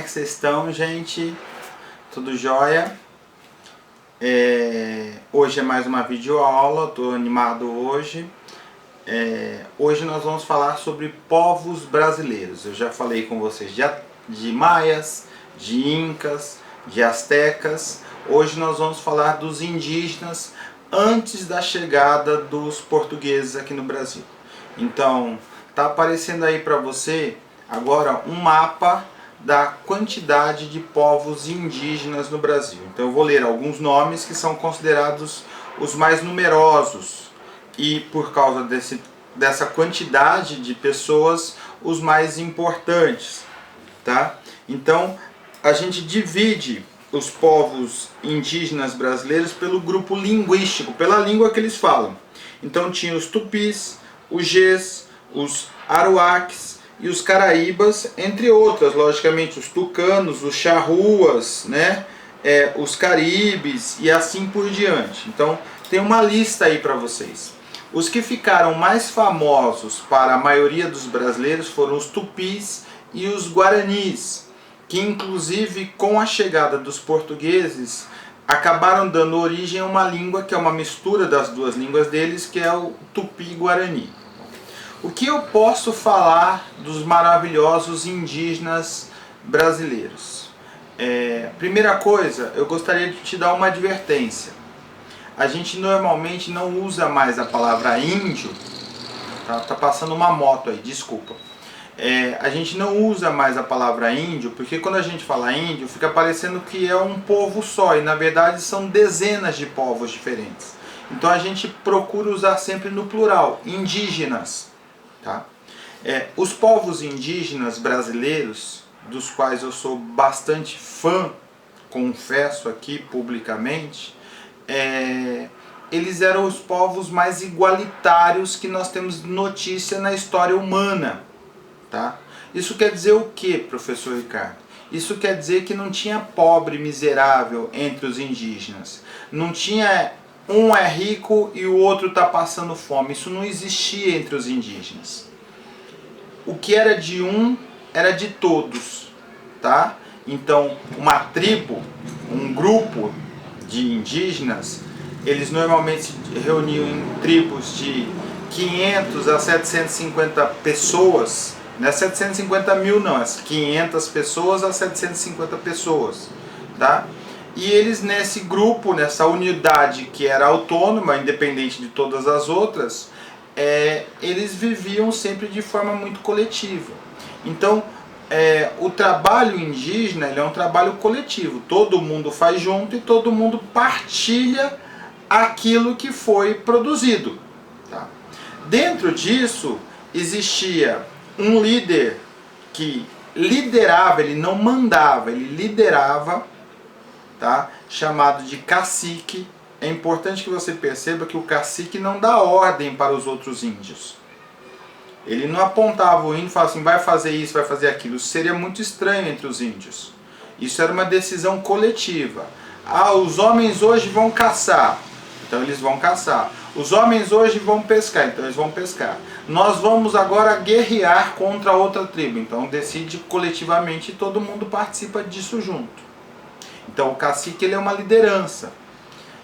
que vocês estão, gente? Tudo jóia? Hoje é mais uma videoaula, estou animado hoje. Hoje nós vamos falar sobre povos brasileiros. Eu já falei com vocês de maias, de incas, de astecas. Hoje nós vamos falar dos indígenas antes da chegada dos portugueses aqui no Brasil. Então, tá aparecendo aí para você agora um mapa da quantidade de povos indígenas no Brasil. Então eu vou ler alguns nomes que são considerados os mais numerosos e, por causa dessa quantidade de pessoas, os mais importantes, tá? Então a gente divide os povos indígenas brasileiros pelo grupo linguístico, pela língua que eles falam. Então tinha os tupis, os gés, os aruaques e os caraíbas, entre outras, logicamente os tucanos, os charruas, né? Os caribes e assim por diante. Então tem uma lista aí para vocês. Os que ficaram mais famosos para a maioria dos brasileiros foram os tupis e os guaranis, que inclusive com a chegada dos portugueses acabaram dando origem a uma língua que é uma mistura das duas línguas deles, que é o tupi-guarani. O que eu posso falar dos maravilhosos indígenas brasileiros? Primeira coisa, eu gostaria de te dar uma advertência. A gente normalmente não usa mais a palavra índio. Tá passando uma moto aí, desculpa. A gente não usa mais a palavra índio, porque quando a gente fala índio, fica parecendo que é um povo só, e na verdade são dezenas de povos diferentes. Então a gente procura usar sempre no plural, indígenas. Tá? Os povos indígenas brasileiros, dos quais eu sou bastante fã, confesso aqui publicamente, eles eram os povos mais igualitários que nós temos notícia na história humana. Tá? Isso quer dizer o que, professor Ricardo? Isso quer dizer que não tinha pobre miserável entre os indígenas. Não tinha um é rico e o outro está passando fome. Isso não existia entre os indígenas. O que era de um era de todos. Tá? Então, uma tribo, um grupo de indígenas, eles normalmente se reuniam em tribos de 500 a 750 pessoas. Não é 750 mil não, é 500 pessoas a 750 pessoas, tá? E eles nesse grupo, nessa unidade que era autônoma, independente de todas as outras, eles viviam sempre de forma muito coletiva. Então, o trabalho indígena ele é um trabalho coletivo, todo mundo faz junto e todo mundo partilha aquilo que foi produzido. Tá? Dentro disso, existia um líder que liderava, ele não mandava, ele liderava, tá? Chamado de cacique. É importante que você perceba que o cacique não dá ordem para os outros índios. Ele não apontava o índio e falava assim, vai fazer isso, vai fazer aquilo. Isso seria muito estranho entre os índios. Isso era uma decisão coletiva. Os homens hoje vão caçar, então eles vão caçar. Os homens hoje vão pescar, então eles vão pescar. Nós vamos agora guerrear contra outra tribo, então decide coletivamente e todo mundo participa disso junto. Então o cacique ele é uma liderança.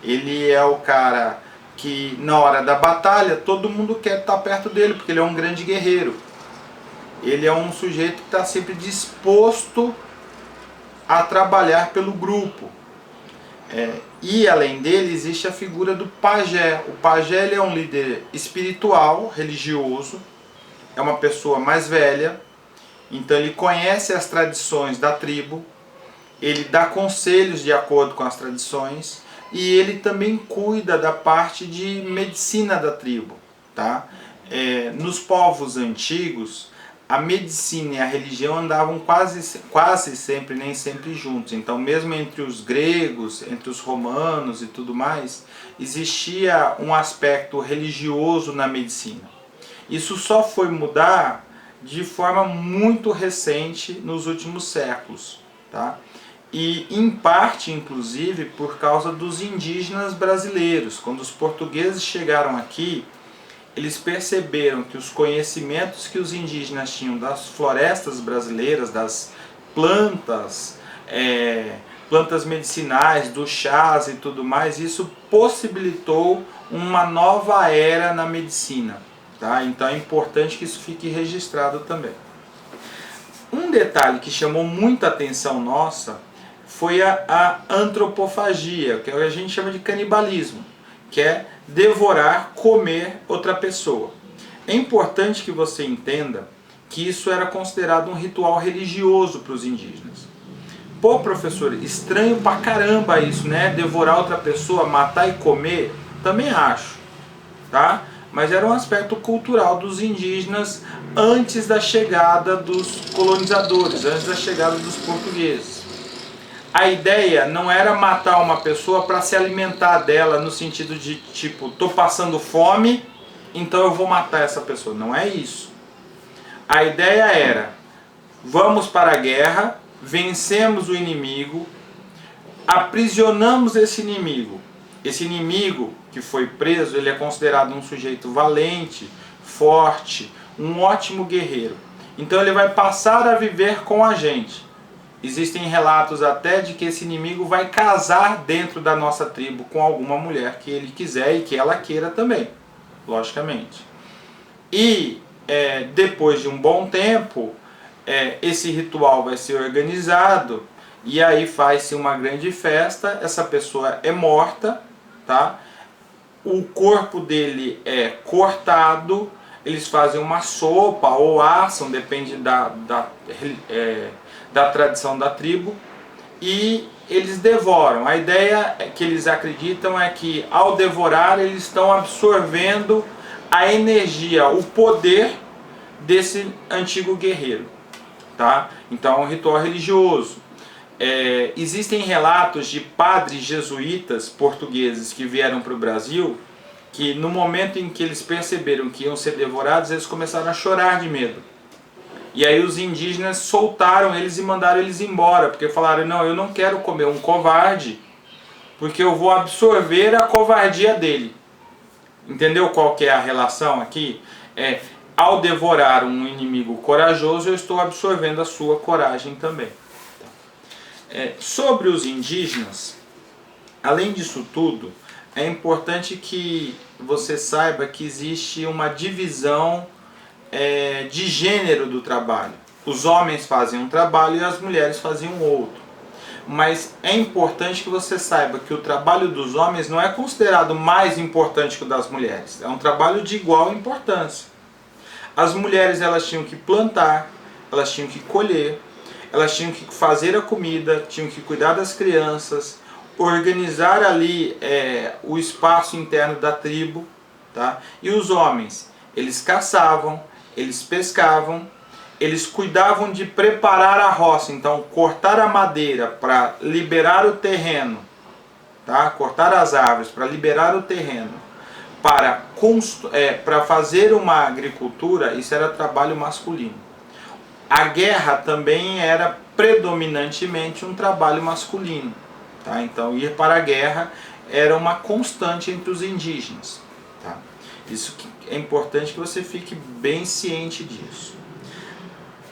Ele é o cara que na hora da batalha todo mundo quer estar perto dele, porque ele é um grande guerreiro. Ele é um sujeito que está sempre disposto a trabalhar pelo grupo. E além dele existe a figura do pajé. O pajé ele é um líder espiritual, religioso, é uma pessoa mais velha, então ele conhece as tradições da tribo, ele dá conselhos de acordo com as tradições e ele também cuida da parte de medicina da tribo. Tá? Nos povos antigos, a medicina e a religião andavam quase sempre, nem sempre juntos. Então mesmo entre os gregos, entre os romanos e tudo mais, existia um aspecto religioso na medicina. Isso só foi mudar de forma muito recente nos últimos séculos. Tá? E em parte, inclusive, por causa dos indígenas brasileiros. Quando os portugueses chegaram aqui, eles perceberam que os conhecimentos que os indígenas tinham das florestas brasileiras, das plantas, plantas medicinais, dos chás e tudo mais, isso possibilitou uma nova era na medicina. Tá? Então é importante que isso fique registrado também. Um detalhe que chamou muita atenção nossa foi a antropofagia, que a gente chama de canibalismo, que é devorar, comer outra pessoa. É importante que você entenda que isso era considerado um ritual religioso para os indígenas. Pô, professor, estranho pra caramba isso, né? Devorar outra pessoa, matar e comer, também acho, tá? Mas era um aspecto cultural dos indígenas antes da chegada dos colonizadores, antes da chegada dos portugueses. A ideia não era matar uma pessoa para se alimentar dela no sentido de tipo, tô passando fome, então eu vou matar essa pessoa. Não é isso. A ideia era, vamos para a guerra, vencemos o inimigo, aprisionamos esse inimigo. Esse inimigo que foi preso, ele é considerado um sujeito valente, forte, um ótimo guerreiro. Então ele vai passar a viver com a gente. Existem relatos até de que esse inimigo vai casar dentro da nossa tribo com alguma mulher que ele quiser e que ela queira também, logicamente. E depois de um bom tempo, esse ritual vai ser organizado e aí faz-se uma grande festa, essa pessoa é morta, tá? O corpo dele é cortado, eles fazem uma sopa ou assam, depende da tradição da tribo, e eles devoram. A ideia que eles acreditam é que ao devorar eles estão absorvendo a energia, o poder desse antigo guerreiro. Tá? Então é um ritual religioso. Existem relatos de padres jesuítas portugueses que vieram para o Brasil, que no momento em que eles perceberam que iam ser devorados, eles começaram a chorar de medo. E aí os indígenas soltaram eles e mandaram eles embora, porque falaram, não, eu não quero comer um covarde, porque eu vou absorver a covardia dele. Entendeu qual que é a relação aqui? Ao devorar um inimigo corajoso, eu estou absorvendo a sua coragem também. Sobre os indígenas, além disso tudo, é importante que você saiba que existe uma divisão de gênero do trabalho. Os homens fazem um trabalho e as mulheres faziam outro. Mas é importante que você saiba que o trabalho dos homens não é considerado mais importante que o das mulheres. É um trabalho de igual importância. As mulheres elas tinham que plantar, elas tinham que colher, elas tinham que fazer a comida, tinham que cuidar das crianças, organizar ali o espaço interno da tribo, tá? E os homens, eles caçavam, eles pescavam, eles cuidavam de preparar a roça, então cortar a madeira para liberar o terreno, tá? Cortar as árvores para liberar o terreno, para fazer uma agricultura, isso era trabalho masculino. A guerra também era predominantemente um trabalho masculino. Tá? Então ir para a guerra era uma constante entre os indígenas. Tá? Isso é importante que você fique bem ciente disso.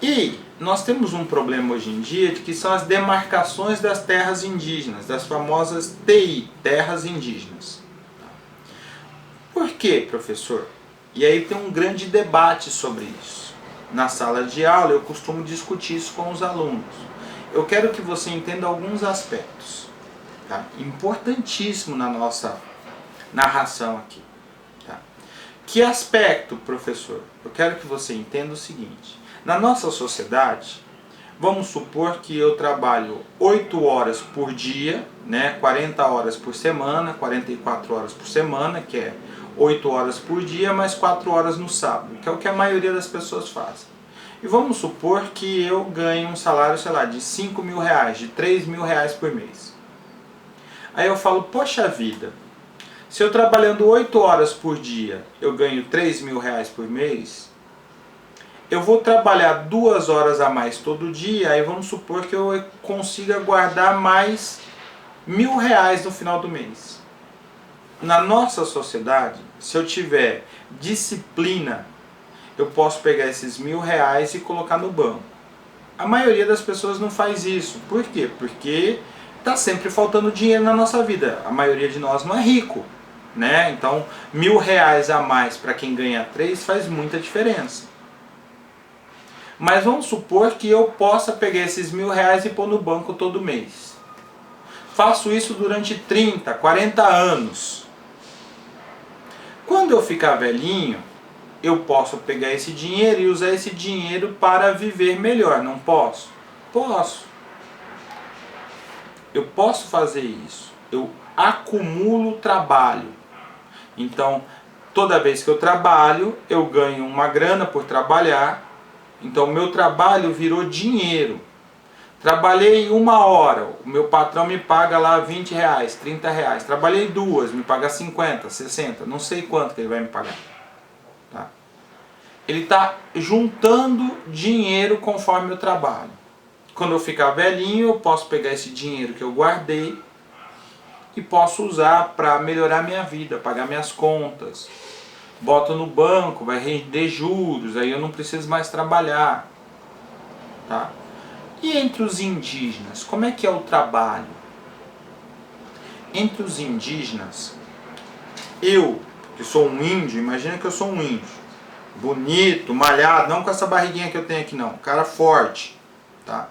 E nós temos um problema hoje em dia de que são as demarcações das terras indígenas, das famosas TI, terras indígenas. Por quê, professor? E aí tem um grande debate sobre isso. Na sala de aula eu costumo discutir isso com os alunos. Eu quero que você entenda alguns aspectos, tá? Importantíssimo na nossa narração aqui. Tá? Que aspecto, professor? Eu quero que você entenda o seguinte. Na nossa sociedade, vamos supor que eu trabalho 8 horas por dia, né? 40 horas por semana, 44 horas por semana, que é 8 horas por dia, mais 4 horas no sábado, que é o que a maioria das pessoas faz. E vamos supor que eu ganho um salário, sei lá, de 5 mil reais, de 3 mil reais por mês. Aí eu falo, poxa vida, se eu trabalhando 8 horas por dia, eu ganho 3 mil reais por mês, eu vou trabalhar 2 horas a mais todo dia, aí vamos supor que eu consiga guardar mais 1.000 reais no final do mês. Na nossa sociedade, se eu tiver disciplina, eu posso pegar esses 1.000 reais e colocar no banco. A maioria das pessoas não faz isso. Por quê? Porque está sempre faltando dinheiro na nossa vida. A maioria de nós não é rico, né? Então, R$ 1.000 a mais para quem ganha 3 faz muita diferença. Mas vamos supor que eu possa pegar esses R$ 1.000 e pôr no banco todo mês. Faço isso durante 30, 40 anos. Quando eu ficar velhinho, eu posso pegar esse dinheiro e usar esse dinheiro para viver melhor, não posso? Posso. Eu posso fazer isso. Eu acumulo trabalho. Então, toda vez que eu trabalho, eu ganho uma grana por trabalhar. Então, o meu trabalho virou dinheiro. Trabalhei 1 hora, o meu patrão me paga lá R$ 20, R$ 30. Trabalhei 2, me paga 50, 60, não sei quanto que ele vai me pagar. Tá? Ele está juntando dinheiro conforme eu trabalho. Quando eu ficar velhinho, eu posso pegar esse dinheiro que eu guardei e posso usar para melhorar minha vida, pagar minhas contas. Boto no banco, vai render juros, aí eu não preciso mais trabalhar. Tá? E entre os indígenas, como é que é o trabalho? Entre os indígenas, eu, que sou um índio, imagina que eu sou um índio. Bonito, malhado, não com essa barriguinha que eu tenho aqui não, cara forte. Tá?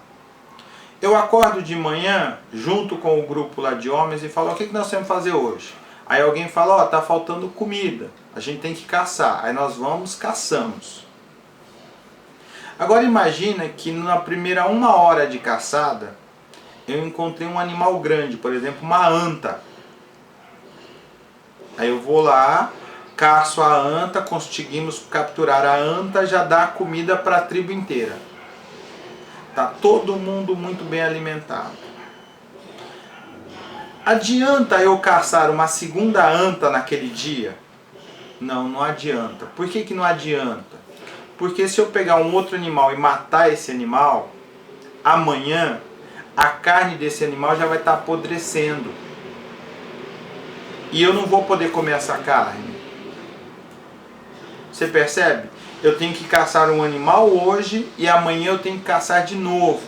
Eu acordo de manhã, junto com o grupo lá de homens, e falo, o que nós temos que fazer hoje? Aí alguém fala, ó, tá faltando comida, a gente tem que caçar. Aí nós vamos, caçamos. Agora imagina que na primeira 1 hora de caçada, eu encontrei um animal grande, por exemplo, uma anta. Aí eu vou lá, caço a anta, conseguimos capturar a anta, já dá comida para a tribo inteira. Tá todo mundo muito bem alimentado. Adianta eu caçar uma segunda anta naquele dia? Não, não adianta. Por que não adianta? Porque se eu pegar um outro animal e matar esse animal, amanhã a carne desse animal já vai estar apodrecendo. E eu não vou poder comer essa carne. Você percebe? Eu tenho que caçar um animal hoje e amanhã eu tenho que caçar de novo.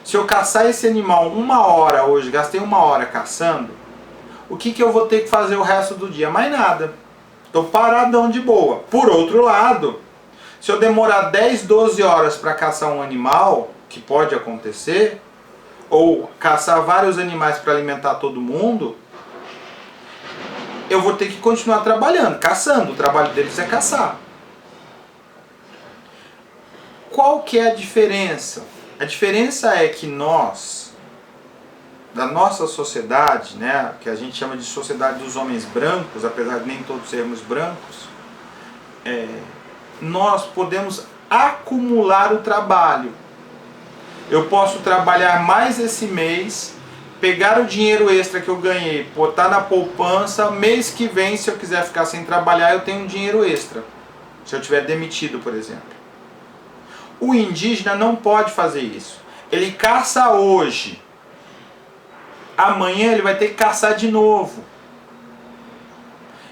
Se eu caçar esse animal 1 hora hoje, gastei 1 hora caçando, o que eu vou ter que fazer o resto do dia? Mais nada. Estou paradão de boa. Por outro lado, se eu demorar 10, 12 horas para caçar um animal, que pode acontecer, ou caçar vários animais para alimentar todo mundo, eu vou ter que continuar trabalhando, caçando. O trabalho deles é caçar. Qual que é a diferença? A diferença é que nós, da nossa sociedade, né, que a gente chama de sociedade dos homens brancos, apesar de nem todos sermos brancos, nós podemos acumular o trabalho. Eu posso trabalhar mais esse mês, pegar o dinheiro extra que eu ganhei, botar na poupança, mês que vem, se eu quiser ficar sem trabalhar, eu tenho um dinheiro extra. Se eu tiver demitido, por exemplo. O indígena não pode fazer isso. Ele caça hoje. Amanhã ele vai ter que caçar de novo.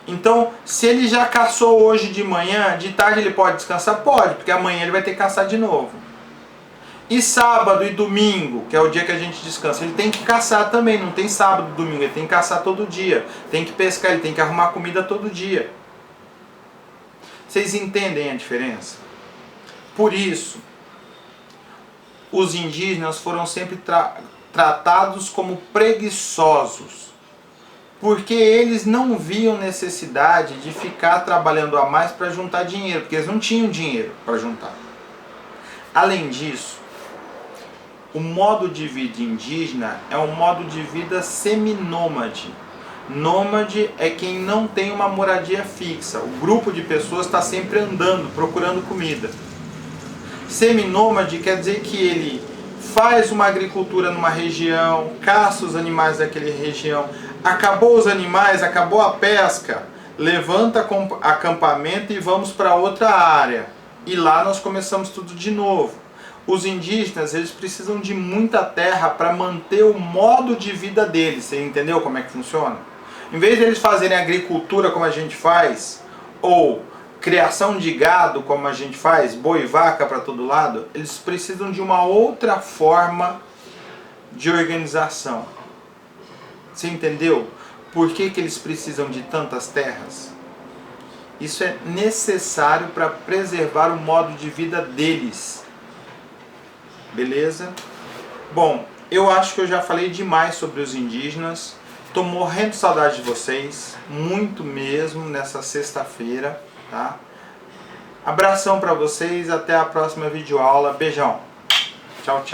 Então, se ele já caçou hoje de manhã, de tarde ele pode descansar? Pode, porque amanhã ele vai ter que caçar de novo. E sábado e domingo, que é o dia que a gente descansa, ele tem que caçar também. Não tem sábado e domingo, ele tem que caçar todo dia. Tem que pescar, ele tem que arrumar comida todo dia. Vocês entendem a diferença? Por isso, os indígenas foram sempre tratados como preguiçosos, porque eles não viam necessidade de ficar trabalhando a mais para juntar dinheiro, porque eles não tinham dinheiro para juntar. Além disso, o modo de vida indígena é um modo de vida seminômade. Nômade é quem não tem uma moradia fixa. O grupo de pessoas está sempre andando, procurando comida. Seminômade quer dizer que ele faz uma agricultura numa região, caça os animais daquela região, acabou os animais, acabou a pesca, levanta acampamento e vamos para outra área. E lá nós começamos tudo de novo. Os indígenas, eles precisam de muita terra para manter o modo de vida deles. Você entendeu como é que funciona? Em vez de eles fazerem agricultura como a gente faz, ou criação de gado, como a gente faz, boi e vaca para todo lado, eles precisam de uma outra forma de organização. Você entendeu? Por que eles precisam de tantas terras? Isso é necessário para preservar o modo de vida deles. Beleza? Bom, eu acho que eu já falei demais sobre os indígenas. Tô morrendo de saudade de vocês, muito mesmo, nessa sexta-feira, tá? Abração para vocês, até a próxima videoaula. Beijão. Tchau, tchau.